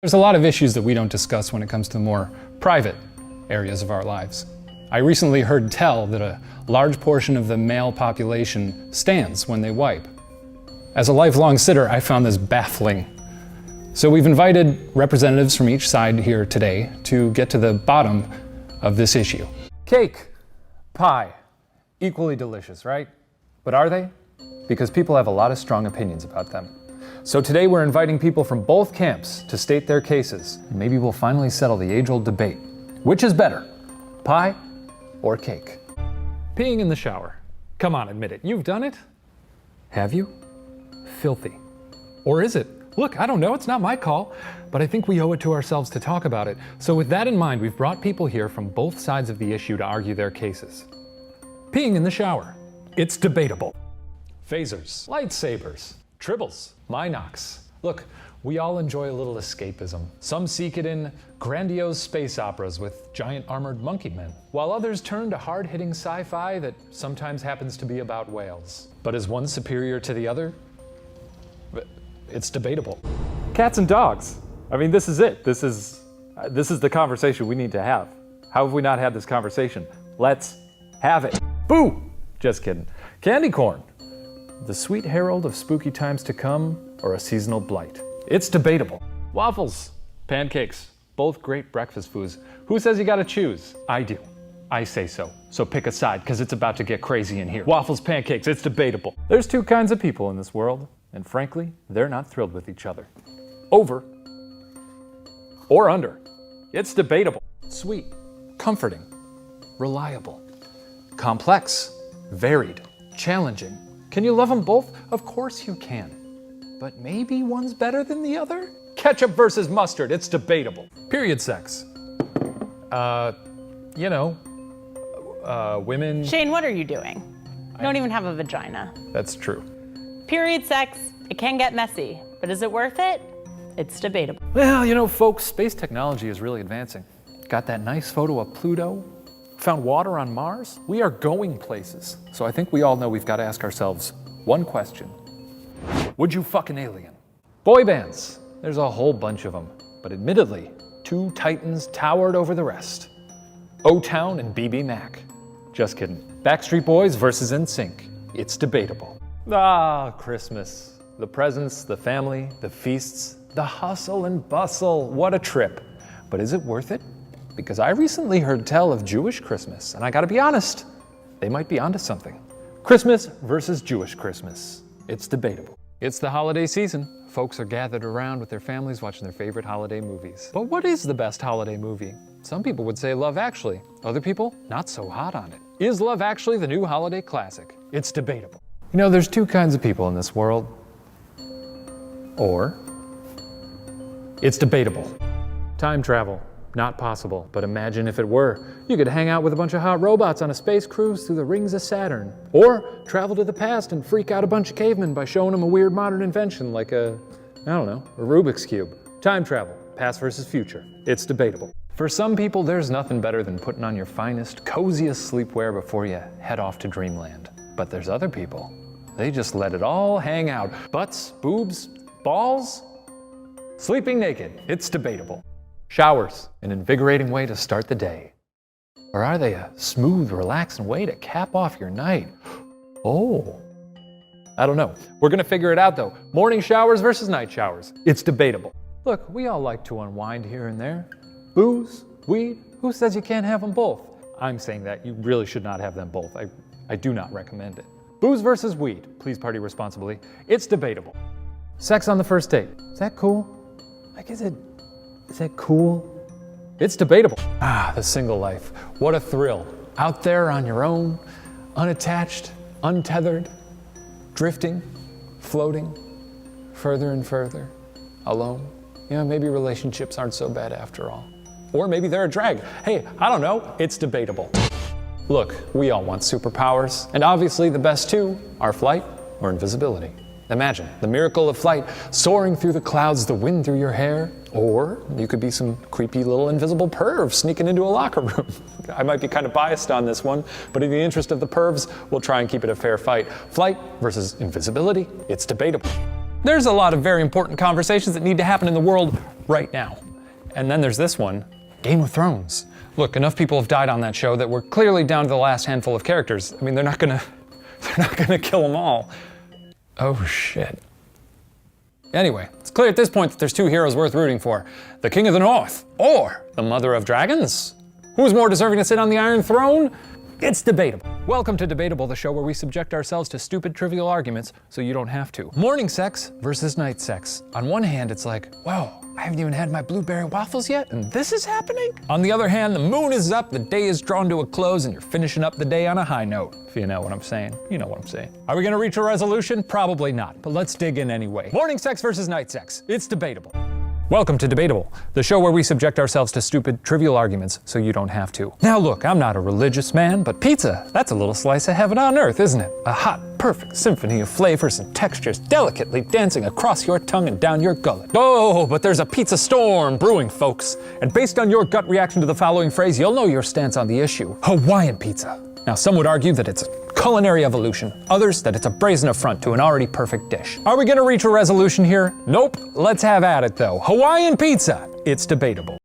There's a lot of issues that we don't discuss when it comes to the more private areas of our lives. I recently heard tell that a large portion of the male population stands when they wipe. As a lifelong sitter, I found this baffling. So we've invited representatives from each side here today to get to the bottom of this issue. Cake, pie, equally delicious, right? But are they? Because people have a lot of strong opinions about them. So today we're inviting people from both camps to state their cases. Maybe we'll finally settle the age-old debate. Which is better, pie or cake? Peeing in the shower. Come on, admit it. You've done it? Have you? Filthy. Or is it? Look, I don't know, it's not my call, but I think we owe it to ourselves to talk about it. So with that in mind, we've brought people here from both sides of the issue to argue their cases. Peeing in the shower. It's debatable. Phasers, lightsabers, tribbles, Minox. Look, we all enjoy a little escapism. Some seek it in grandiose space operas with giant armored monkey men, while others turn to hard-hitting sci-fi that sometimes happens to be about whales. But is one superior to the other? It's debatable. Cats and dogs. I mean, this is it. This is the conversation we need to have. How have we not had this conversation? Let's have it. Boo! Just kidding. Candy corn. The sweet herald of spooky times to come, or a seasonal blight? It's debatable. Waffles, pancakes, both great breakfast foods. Who says you gotta choose? I do. I say so. So pick a side, because it's about to get crazy in here. Waffles, pancakes, it's debatable. There's two kinds of people in this world, and frankly, they're not thrilled with each other. Over or under. It's debatable. Sweet, comforting, reliable, complex, varied, challenging. Can you love them both? Of course you can. But maybe one's better than the other? Ketchup versus mustard, it's debatable. Period sex. Women... Shane, what are you doing? You don't even have a vagina. That's true. Period sex, it can get messy, but is it worth it? It's debatable. Well, folks, space technology is really advancing. Got that nice photo of Pluto? Found water on Mars? We are going places. So I think we all know we've got to ask ourselves one question. Would you fuck an alien? Boy bands. There's a whole bunch of them. But admittedly, two titans towered over the rest. O-Town and BB Mac. Just kidding. Backstreet Boys versus NSYNC. It's debatable. Ah, Christmas. The presents, the family, the feasts, the hustle and bustle. What a trip. But is it worth it? Because I recently heard tell of Jewish Christmas, and I gotta be honest, they might be onto something. Christmas versus Jewish Christmas. It's debatable. It's the holiday season. Folks are gathered around with their families watching their favorite holiday movies. But what is the best holiday movie? Some people would say Love Actually. Other people, not so hot on it. Is Love Actually the new holiday classic? It's debatable. There's two kinds of people in this world. Or, it's debatable. Time travel. Not possible, but imagine if it were. You could hang out with a bunch of hot robots on a space cruise through the rings of Saturn. Or travel to the past and freak out a bunch of cavemen by showing them a weird modern invention like a Rubik's Cube. Time travel, past versus future. It's debatable. For some people, there's nothing better than putting on your finest, coziest sleepwear before you head off to dreamland. But there's other people. They just let it all hang out. Butts, boobs, balls, sleeping naked. It's debatable. Showers, an invigorating way to start the day. Or are they a smooth, relaxing way to cap off your night? Oh, I don't know. We're gonna figure it out though. Morning showers versus night showers. It's debatable. Look, we all like to unwind here and there. Booze, weed, who says you can't have them both? I'm saying that you really should not have them both. I do not recommend it. Booze versus weed, please party responsibly. It's debatable. Sex on the first date, is that cool? Is that cool? It's debatable. Ah, the single life. What a thrill. Out there on your own, unattached, untethered, drifting, floating, further and further, alone. Maybe relationships aren't so bad after all. Or maybe they're a drag. Hey, I don't know. It's debatable. Look, we all want superpowers, and obviously the best two are flight or invisibility. Imagine the miracle of flight, soaring through the clouds, the wind through your hair. Or you could be some creepy little invisible perv sneaking into a locker room. I might be kind of biased on this one, but in the interest of the pervs, we'll try and keep it a fair fight. Flight versus invisibility, it's debatable. There's a lot of very important conversations that need to happen in the world right now. And then there's this one, Game of Thrones. Look, enough people have died on that show that we're clearly down to the last handful of characters. I mean, they're not gonna kill them all. Oh shit. Anyway, it's clear at this point that there's two heroes worth rooting for. The King of the North, or the Mother of Dragons. Who's more deserving to sit on the Iron Throne? It's debatable. Welcome to Debatable, the show where we subject ourselves to stupid, trivial arguments so you don't have to. Morning sex versus night sex. On one hand, it's like, whoa, I haven't even had my blueberry waffles yet, and this is happening? On the other hand, the moon is up, the day is drawn to a close, and you're finishing up the day on a high note. If you know what I'm saying, you know what I'm saying. Are we gonna reach a resolution? Probably not, but let's dig in anyway. Morning sex versus night sex. It's debatable. Welcome to Debatable, the show where we subject ourselves to stupid, trivial arguments so you don't have to. Now look, I'm not a religious man, but pizza, that's a little slice of heaven on earth, isn't it? A hot, perfect symphony of flavors and textures delicately dancing across your tongue and down your gullet. Oh, but there's a pizza storm brewing, folks. And based on your gut reaction to the following phrase, you'll know your stance on the issue. Hawaiian pizza. Now, some would argue that it's a culinary evolution, others that it's a brazen affront to an already perfect dish. Are we gonna reach a resolution here? Nope. Let's have at it though. Hawaiian pizza. It's debatable.